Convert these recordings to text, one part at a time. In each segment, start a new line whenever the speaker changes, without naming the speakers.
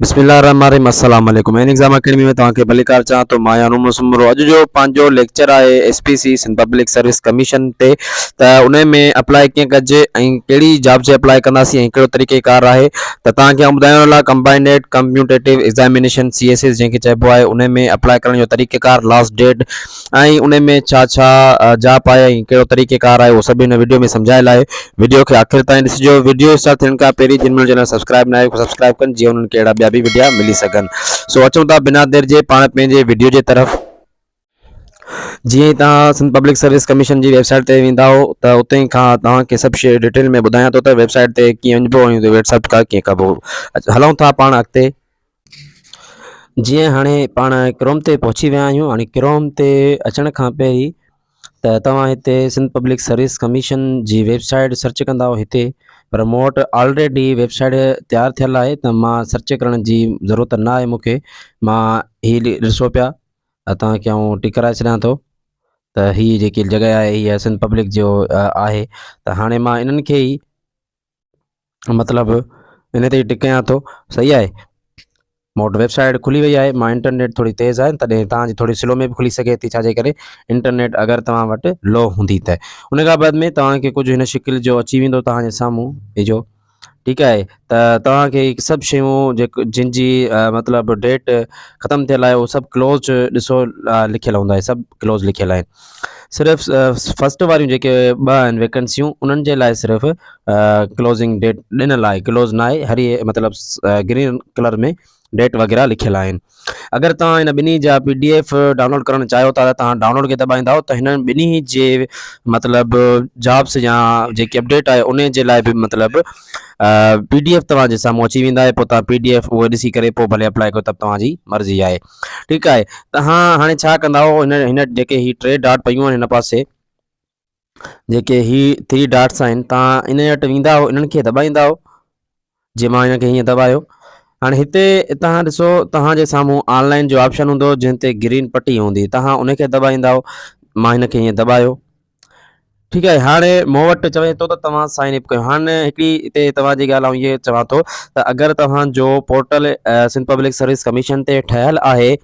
बिस्मिल्लाहिर्रहमानिर्रहीम अस्सलाम वालेकुम एन एग्ज़ाम अकेडमी में तव्हांखे भली कार चां तो मां यानुम मुसम्मरो अॼु जो पंहिंजो लेक्चर आहे SPC Sindh public service commission ते त उन में अप्लाई कीअं कजे ऐं कहिड़ी जॉब से अप्लाई कंदासीं ऐं कहिड़ो तरीक़ेकार आहे त तव्हांखे आउं ॿुधाइण लाइ कंबाइंडेड कम्यूटेटिव एग्ज़ामिनेशन CSS जंहिंखे चइबो आहे उन में अप्लाई करण जो तरीक़ेकार लास्ट डेट ऐं उन में छा छा जॉब आहे ऐं कहिड़ो तरीक़ेकार आहे उहो सभु हिन वीडियो में सम्झायल आहे। वीडियो खे आख़िर ताईं ॾिसिजो। वीडियो स्टार्ट थियण खां पहिरीं जिन मुंहिंजो चैनल सब्सक्राइब न आहे सब्सक्राइब कनि जीअं उन्हनि खे अहिड़ा ॿिया बि वीडियो मिली सघनि। सो अचूं था बिना देरि जे पाण पंहिंजे वीडियो जे तरफ़। जीअं ई तव्हां सिंध पब्लिक सर्विस कमीशन जी वेबसाइट ते वेंदा त उते खां तव्हांखे सभु शइ डिटेल में ॿुधायां थो त वेबसाइट ते कीअं वञिबो ऐं वेबसाइट खां कीअं कबो। हलूं था पाण अॻिते। जीअं हाणे पाण क्रोम ते पहुची विया आहियूं। हाणे क्रोम ते अचण खां पहिरीं त तव्हां हिते सिंध पब्लिक सर्विस कमीशन जी वेबसाइट सर्च कंदा हिते, पर मूं वटि ऑलरेडी वेबसाइट तयारु थियल आहे त मां सर्च करण जी ज़रूरत न आहे मूंखे। मां हीअ ॾिसो पिया तव्हांखे आउं टिक कराए छॾियां थो त हीअ जेकी जॻह आहे हीअ सिंध पब्लिक जो आहे। त हाणे मां इन्हनि खे ई मतिलबु इन ते टिक कयां थो। सही आहे। मूं वटि वेबसाइट खुली वई आहे। मां इंटरनेट थोड़ी तेज़ आहे तॾहिं तव्हांजी थोड़ी स्लो में बि खुली सघे थी, छाजे करे इंटरनेट अगरि तव्हां वटि लो हूंदी त। उन खां बाद में तव्हांखे कुझु हिन शिकिल जो अची वेंदो तव्हांजे साम्हूं इहो, ठीकु आहे। त तव्हांखे सभु शयूं जेको जिन जी मतिलबु डेट ख़तमु थियल आहे उहो सभु क्लोज ॾिसो लिखियलु हूंदा आहे, सभु क्लोज लिखियलु आहिनि। सिर्फ़ु फस्ट वारियूं जेके ॿ आहिनि वैकेंसियूं उन्हनि जे लाइ सिर्फ़ु क्लोज़िंग डेट ॾिनल आहे, क्लोज़ न आहे। हरी मतिलबु ग्रीन कलर में डेट वग़ैरह लिखियलु आहिनि। अगरि तव्हां हिन ॿिन्ही जा PDF डाउनलोड करणु चाहियो था त तव्हां डाउनलोड खे दॿाईंदव त हिननि ॿिन्ही जे मतिलबु जॉब्स या जेकी अपडेट आहे उन जे लाइ बि मतिलबु PDF तव्हांजे साम्हूं अची वेंदा आहे। पोइ तव्हां PDF उहे ॾिसी करे पोइ भले अप्लाई कयो त तव्हांजी मर्ज़ी आहे, ठीकु आहे। तव्हां हाणे छा कंदा हिन जेके ही 3 डॉट पयूं आहिनि हिन पासे जेके ही 3 डॉट्स आहिनि, तव्हां इन वटि वेंदा इन्हनि खे दॿाईंदा। जीअं मां हिन खे हीअं दॿायो। हाणे हिते तव्हां ॾिसो तव्हांजे साम्हूं ऑनलाइन जो ऑप्शन हूंदो जंहिं ते ग्रीन पटी हूंदी, तव्हां उन खे दॿाईंदा। मां हिन खे हीअं दॿायो, ठीकु आहे। हाणे मूं वटि चवे थो त तव्हां साइन अप कयो। हाणे हिकिड़ी हिते तव्हांजी ॻाल्हि आउं इहे चवां थो त अगरि तव्हांजो portal Sindh public service commission ते ठहियलु आहे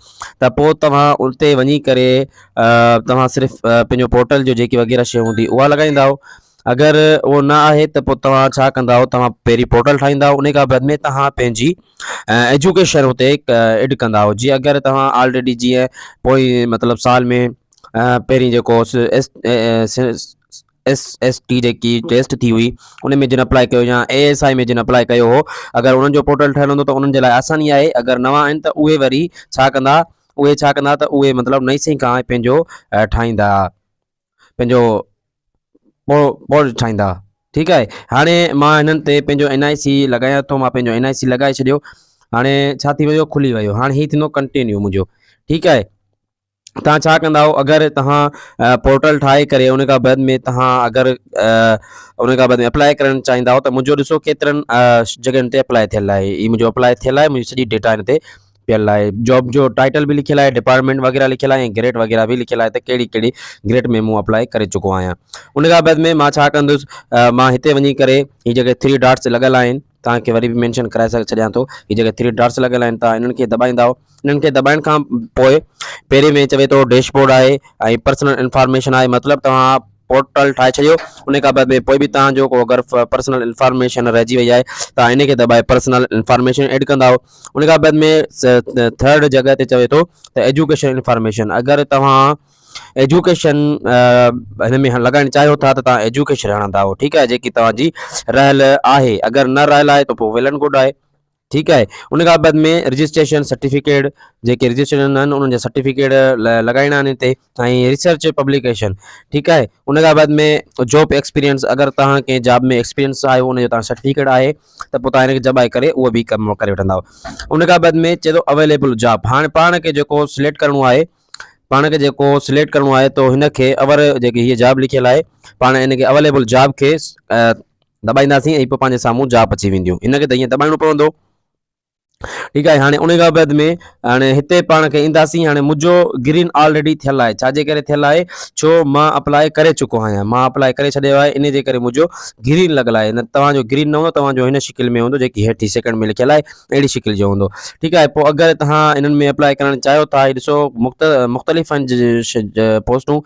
त पोइ तव्हां उते वञी करे तव्हां सिर्फ़ु पंहिंजो पोर्टल जो जेकी वग़ैरह शइ हूंदी उहा लॻाईंदा। अगरि उहो न आहे त पोइ तव्हां छा कंदा तव्हां पहिरीं पोर्टल ठाहींदा। उन खां बाद में तव्हां पंहिंजी एजुकेशन हुते एड कंदा। जीअं अगरि तव्हां ऑलरेडी जीअं पोइ मतिलबु साल में पहिरीं जेको SST जेकी टेस्ट थी हुई उन में जिन अप्लाई कयो या ASI में जिन अप्लाई कयो हो, अगरि उन्हनि जो पोर्टल ठहियलु हूंदो त उन्हनि जे लाइ आसानी आहे। अगरि नवां आहिनि त उहे वरी छा कंदा त उहे मतिलबु नई सही खां पंहिंजो ठाहींदा, पंहिंजो बोर्ड ठाहींदा, ठीकु आहे। हाणे मां हिननि ते पंहिंजो NIC लॻायां थो। मां पंहिंजो NIC लॻाए छॾियो। हाणे छा थी वियो, खुली वियो। हाणे हीअ थींदो कंटिन्यू मुंहिंजो, ठीकु आहे। तव्हां छा कंदा अगरि तव्हां पोर्टल ठाहे करे उन खां बाद में तव्हां अगरि उन खां बाद में अप्लाई करणु चाहींदा त मुंहिंजो ॾिसो केतिरनि जॻहियुनि ते अप्लाई थियल आहे। हीअ मुंहिंजो अप्लाई थियल आहे, मुंहिंजी सॼी डेटा हिन ते पियल आहे। जॉब जो टाइटल बि लिखियलु आहे, डिपार्टमेंट वग़ैरह लिखियलु आहे ऐं ग्रेड वग़ैरह बि लिखियलु आहे त कहिड़ी कहिड़ी ग्रेड में मूं अप्लाई करे चुको आहियां। उन खां बाद में मां छा कंदुसि, मां हिते वञी करे हीअ जेके 3 डॉट्स लॻल आहिनि तव्हांखे वरी बि मेंशन कराए छॾियां थो। हीअ जेके 3 डॉट्स लॻल आहिनि तव्हां इन्हनि खे दॿाईंदा। इन्हनि खे दॿाइण खां पोइ पहिरें में चवे थो डैशबोर्ड आहे ऐं पर्सनल इंफॉर्मेशन आहे। मतिलबु तव्हां पोर्टल ठाहे छॾियो। उन खां बाद में कोई बि तव्हांजो को अगरि पर्सनल इंफॉर्मेशन रहिजी वई आहे तव्हां इन खे दॿाए पर्सनल इंफॉर्मेशन एड कंदा। उन खां बाद में 3rd जॻह ते चवे थो त एजुकेशन इंफॉर्मेशन। अगरि तव्हां एजुकेशन हिन में लॻाइणु चाहियो था त तव्हां एजुकेशन हणंदा, ठीकु आहे, जेकी तव्हांजी रहियल आहे। अगरि न रहियल आहे त पोइ वेल एंड गुड आहे, ठीकु आहे। उन खां बाद में रजिस्ट्रेशन सर्टिफिकेट जेके रजिस्ट्रेशन आहिनि उन्हनि जा सर्टिफिकेट लॻाइणा आहिनि हिते ऐं रिसर्च पब्लिकेशन, ठीकु आहे। उन खां बाद में जॉब एक्सपीरियंस, अगरि तव्हां कंहिं जॉब में एक्सपीरियंस आहे उनजो तव्हां सर्टिफिकेट आहे त पोइ तव्हां हिनखे दॿाए करे उहो बि कमु करे वठंदा। उन खां बाद में चए थो अवेलेबल जॉब। हाणे पाण खे जेको सिलेक्ट करिणो आहे, पाण खे जेको सिलेक्ट करिणो आहे त हिनखे जेकी हीअ जॉब लिखियलु आहे पाण हिनखे अवेलेबल जॉब खे दॿाईंदासीं ऐं पोइ पंहिंजे साम्हूं जॉब अची वेंदियूं। हिनखे त ईअं दॿाइणो पवंदो। ठीकु आहे। हाणे उन खां बाद में हाणे हिते पाण खे ईंदासीं। हाणे मुंहिंजो ग्रीन ऑलरेडी थियल आहे, छाजे करे थियल आहे, छो मां अप्लाई करे चुको आहियां, मां अप्लाई करे छॾियो आहे, इन जे करे मुंहिंजो ग्रीन लॻल आहे। न तव्हांजो ग्रीन न हूंदो, तव्हांजो हिन शिकिल में हूंदो जेकी हेठि सेकंड में लिखियल आहे, अहिड़ी शिकिल जो हूंदो। ठीकु आहे। पोइ अगरि तव्हां इन्हनि में अप्लाई करणु चाहियो था, हीअ ॾिसो मुख़्तलिफ़ पोस्टूं।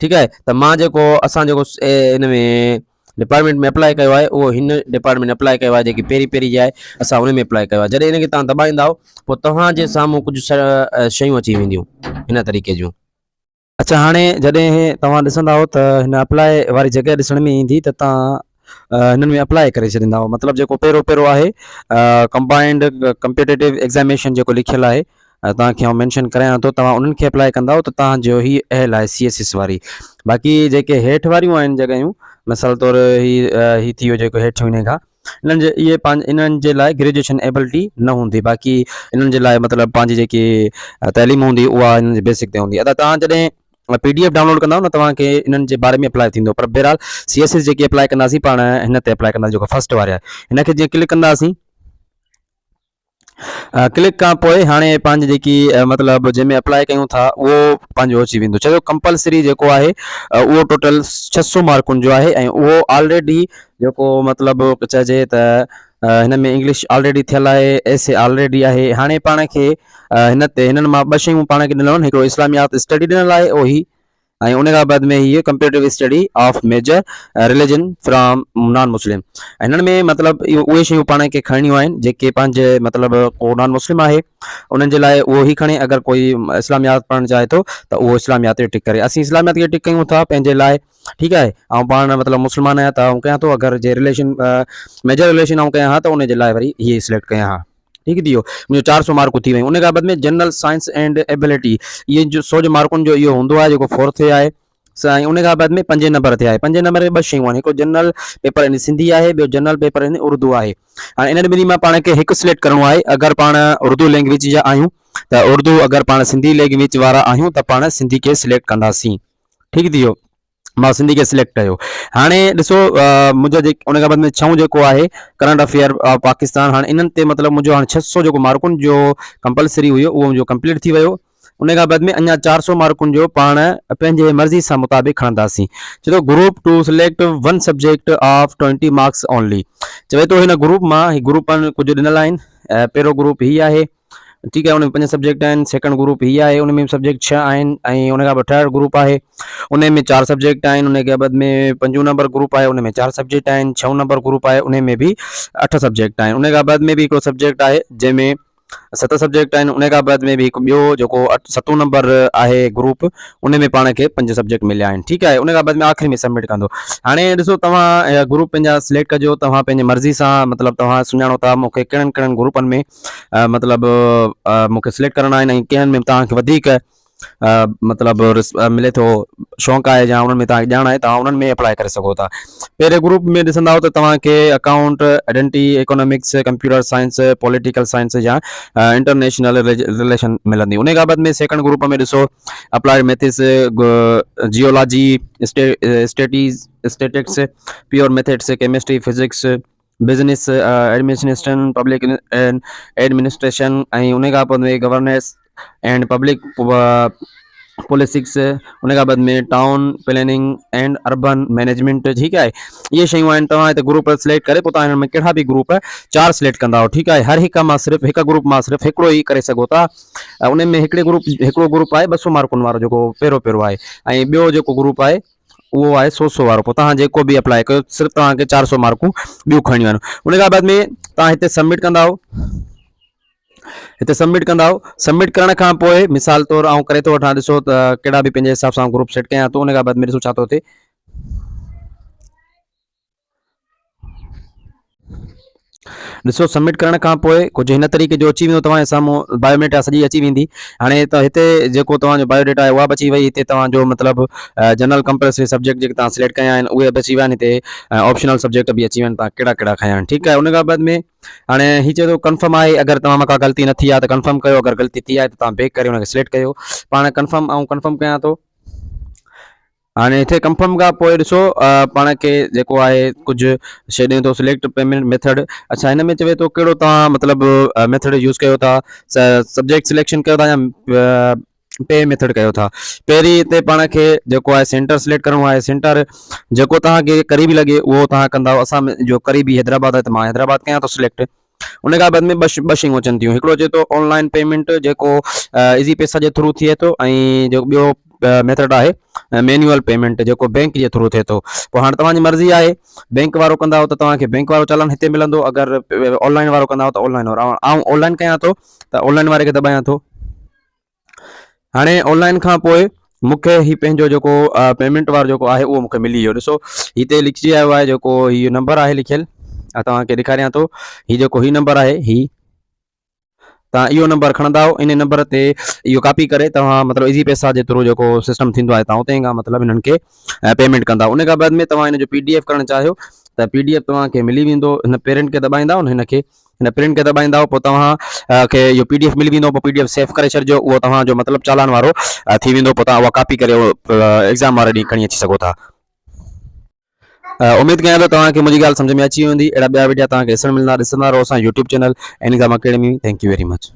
ठीकु आहे। त मां जेको असां जेको इन में डिपार्टमेंट में अप्लाई कयो आहे, उहो हिन डिपार्टमेंट में अप्लाई कयो आहे, जेकी पहिरीं पहिरीं जी आहे, असां उन में अप्लाई कयो आहे। जॾहिं इनखे तव्हां दॿाईंदव, पोइ तव्हांजे साम्हूं कुझु शयूं अची वेंदियूं हिन तरीक़े जूं। अच्छा, हाणे जॾहिं तव्हां ॾिसंदव त हिन अप्लाई वारी जॻह ॾिसण में ईंदी, त तव्हां हिननि में अप्लाई करे छॾींदव। मतिलबु जेको पहिरियों पहिरियों आहे कंबाइंड कम्पिटेटिव एग्ज़ामिनेशन जेको लिखियलु आहे, तव्हांखे आउं मैंशन करायां थो, तव्हां उन्हनि खे अप्लाई कंदव त तव्हांजो ही अहल आहे CSS वारी। बाक़ी जेके हेठि वारियूं आहिनि जॻहियूं, मिसाल तौर ही थी वियो जेको हेठि हिन खां, इन्हनि जे इन्हनि जे लाइ ग्रेजुएशन एबिलिटी न हूंदी। बाक़ी इन्हनि जे लाइ मतिलबु पंहिंजी जेकी तइलीम हूंदी, उहा इन्हनि जे बेसिक ते हूंदी। अगरि तव्हां जॾहिं PDF डाउनलोड कंदव न, तव्हांखे इन्हनि जे बारे में अप्लाई थींदो। पर बहरहाल CSS जेकी अप्लाई कंदासीं, पाण हिन ते अप्लाई कंदासीं जेको फस्ट वारे आहे, हिनखे जीअं क्लिक कंदासीं। क्लिक खां पोइ हाणे पंहिंजी जेकी मतिलबु जंहिंमें अप्लाई कयूं था, उहो पंहिंजो अची वेंदो। छो कंपलसरी जेको आहे, उहो टोटल 600 मार्कुनि जो आहे, ऐं उहो ऑलरेडी जेको मतिलबु चइजे त हिन में इंग्लिश ऑलरेडी थियल आहे, एसे ऑलरेडी आहे। हाणे पाण खे हिन ते हिननि मां 2 शयूं पाण खे ॾिनल आहिनि, हिकिड़ो इस्लामियात स्टडी ॾिनल आहे, उहो ही, ऐं उन खां बाद में हीअ comparative study of major religion from non Muslim. हिननि में मतिलबु इहो उहे शयूं पाण खे खणणियूं आहिनि जेके पंहिंजे मतिलबु को नॉन मुस्लिम आहे, उन्हनि जे लाइ उहो ई खणे। अगरि कोई इस्लामियात पढ़णु चाहे थो, त उहो इस्लामियात ते टिक करे। असीं इस्लामियात खे टिक कयूं था पंहिंजे लाइ। ठीकु आहे। ऐं पाण मतिलबु मुस्लमान आहियां त आउं कयां थो, अगरि जे रिलेशन मेजर रिलेशन आउं कयां हा, त उन जे लाइ वरी हीअ सिलेक्ट कयां हा। ठीकु थी वियो। मुंहिंजो 400 मार्कूं थी वियूं। उन खां बाद में जनरल साइंस एंड एबिलिटी, इहे जो 100 मार्कुनि जो इहो हूंदो आहे, जेको 4th ते आहे। ऐं उन खां बाद में 5 नंबर ते आहे। 5 नंबर ते 2 शयूं आहिनि, हिकिड़ो जनरल पेपर इन सिंधी आहे, ॿियो जनरल पेपर इन उर्दू आहे। हाणे इन्हनि ॿिन्ही मां पाण खे हिकु सिलेक्ट करिणो आहे। अगरि पाण उर्दू लैंग्वेज जा आहियूं त उर्दू, अगरि पाण सिंधी लैंग्वेज वारा आहियूं त पाण सिंधी खे सिलेक्ट कंदासीं। ठीकु थी वियो। मां सिंधी खे सिलेक्ट कयो। हाणे ॾिसो, मुंहिंजो उन खां बाद में 6 जेको आहे करंट अफेयर ऑफ पाकिस्तान। हाणे इन्हनि ते मतिलबु मुंहिंजो हाणे 600 जेको मार्कुनि जो कंपलसरी हुयो, उहो मुंहिंजो कंप्लीट थी वियो। उन खां बाद में अञा 400 मार्कुनि जो पाण पंहिंजे मर्ज़ी सां मुताबिक़ खणंदासीं। चए थो group two select 1 subject of 20 marks only. चवे थो हिन ग्रुप मां, ही ग्रुपनि कुझु ॾिनल आहिनि। पहिरियों ग्रुप हीअ आहे। ठीकु आहे। उन में 5 सब्जेक्ट आहिनि। सेकंड ग्रुप हीअ आहे, उन में सब्जेक्ट 6 आहिनि। ऐं उन खां पोइ थर्ड ग्रुप आहे, उन में 4 सब्जेक्ट आहिनि। उन खां बाद में 5 नंबर ग्रुप आहे, उन में 4 सब्जेक्ट आहिनि। 6 नंबर ग्रुप आहे, उन में बि 8 सब्जेक्ट आहिनि। उन खां बाद में बि हिकिड़ो सब्जेक्ट आहे जंहिंमें 7 सब्जेक्ट आहिनि। उन खां बाद में बि हिकु ॿियो जेको 7 नंबर आहे ग्रुप, उन में पाण खे 5 सब्जेक्ट मिलिया आहिनि। ठीकु आहे। उन खां बाद में आख़िरी में सबमिट कंदो। हाणे ॾिसो, तव्हां ग्रुप पंहिंजा सिलेक्ट कजो, तव्हां पंहिंजे मर्ज़ी सां, मतिलबु तव्हां सुञाणो था मूंखे कहिड़नि कहिड़नि ग्रुपनि में मतिलबु मूंखे सिलेक्ट करणा आहिनि, ऐं कंहिंनि में तव्हांखे वधीक मतिलबु मिले थो, शौक़ु आहे, या उन्हनि में तव्हांखे ॼाण आहे, तव्हां उन्हनि में अप्लाई करे सघो था। पहिरें ग्रुप में ॾिसंदव त तव्हांखे account, identity, economics, computer science, political science या इंटरनेशनल रिलेशन मिलंदी। उन खां बाद में सेकंड ग्रुप में ॾिसो applied maths, geology, statics, pure methods, chemistry, physics, business administration, public administration, ऐं उन खां पोइ में गवर्नेंस एंड पब्लिक पॉलिटिक्स। उन खां बाद में town planning and urban management. ठीकु आहे। इहे शयूं आहिनि। तव्हां हिते ग्रुप सिलेक्ट करे पोइ तव्हां हिन में कहिड़ा बि ग्रुप 4 सिलेक्ट कंदा हो। ठीकु आहे। हर हिकु मां सिर्फ़ु हिकु ग्रुप मां सिर्फ़ु हिकिड़ो ई करे सघो था। उन में हिकिड़ो ग्रुप आहे 200 मार्कुनि वारो, जेको पहिरियों पहिरियों आहे, ऐं ॿियो जेको ग्रुप आहे उहो आहे 100 वारो। पोइ तव्हां जेको बि अप्लाई कयो, सिर्फ़ु तव्हांखे 400 मार्कूं ॿियूं खणियूं आहिनि। उन खां बाद में तव्हां हिते सबमिट कंदा हो। हिते सबमिट कंदा हो। सबमिट करण खां पोइ मिसाल तौर आउं करे थो वठां, ॾिसो त कहिड़ा बि पंहिंजे हिसाब सां ग्रुप सेट कयां थो। उन खां बाद में ॾिसो छा थो थिए। ॾिसो, सबमिट करण खां पोइ कुझु हिन तरीक़े जो अची वेंदो तव्हांजे साम्हूं, बायोमेट्रिया सॼी अची वेंदी। हाणे त हिते जेको तव्हांजो बायोडेटा आहे उहा बि अची वई। हिते तव्हांजो मतिलबु जनरल कंपलसरी सब्जेक्ट जेके तव्हां सिलेक्ट कया आहिनि उहे बि अची विया आहिनि। हिते ऑप्शनल सब्जेक्ट बि अची विया आहिनि, तव्हां कहिड़ा कहिड़ा खया आहिनि। ठीकु आहे। उन खां बाद में हाणे हीअ चए थो कंफर्म आहे। अगरि तव्हां का ग़लती न थी आहे त कंफर्म कयो, अगरि ग़लती थी आहे त तव्हां बैक करे हुनखे सिलेक्ट कयो। पाण कंफर्म कयां थो। हाणे हिते कंफर्म खां पोइ ॾिसो पाण खे जेको आहे कुझु शइ ॾिए थो सिलेक्ट पेमेंट मेथड। अच्छा, हिन में चवे थो कहिड़ो तव्हां मतिलबु मेथड यूज़ कयो था, सब्जेक्ट सिलेक्शन कयो था या पे मेथड कयो था। पहिरीं हिते पाण खे जेको आहे सेंटर सिलेक्ट करिणो आहे। सेंटर जेको तव्हांखे क़रीबी लॻे उहो तव्हां कंदा। असां जो क़रीबी हैदराबाद आहे त मां हैदराबाद कयां थो सिलेक्ट। उन खां बाद में ॿ शयूं अचनि थियूं। हिकिड़ो अचे थो ऑनलाइन पेमेंट जेको इज़ी पैसा जे थ्रू थिए थो, ऐं जो ॿियो मेथड आहे मैनुअल पेमेंट जेको बैंक जे थ्रू थिए थो। पोइ हाणे तव्हांजी मर्ज़ी आहे, बैंक वारो कंदा त तव्हांखे बैंक वारो चालान हिते मिलंदो, अगरि ऑनलाइन वारो कंदा त ऑनलाइन वारो। आउं ऑनलाइन कयां थो त ऑनलाइन वारे खे दॿायां थो। हाणे ऑनलाइन खां पोइ मूंखे ही पंहिंजो जेको पेमेंट वारो जेको आहे उहो मूंखे मिली वियो। ॾिसो हिते लिखिजी आयो आहे जेको हीउ नंबर आहे लिखियलु, तव्हांखे ॾेखारियां थो। हीउ जेको हीउ नंबर आहे, ही तव्हां इहो नंबर खणंदा, इन नंबर ते इहो कॉपी करे तव्हां मतिलबु इज़ी पैसा जे थ्रू जेको सिस्टम थींदो आहे तव्हां उते खां मतिलबु हिननि खे पेमेंट कंदा। उन खां बाद में तव्हां हिन जो PDF करणु चाहियो त PDF तव्हांखे मिली वेंदो। हिन पेरेंट खे दॿाईंदा हिन खे, हिन प्रिंट खे दॿाईंदा, पोइ तव्हां खे इहो PDF मिली वेंदो। पोइ PDF सेव करे छॾिजो, उहो तव्हांजो मतिलबु चालान वारो थी वेंदो। पोइ तव्हां उहा कॉपी करे एग्ज़ाम वारे ॾींहुं खणी अची सघो था। उम्मीद कयां थो तव्हांखे मुंहिंजी ॻाल्हि सम्झ में अची वेंदी। अहिड़ा ॿिया वीडियो तव्हांखे ॾिसणु मिलंदा। ॾिसंदा रहो असां YouTube channel any exam academy. Thank you very much.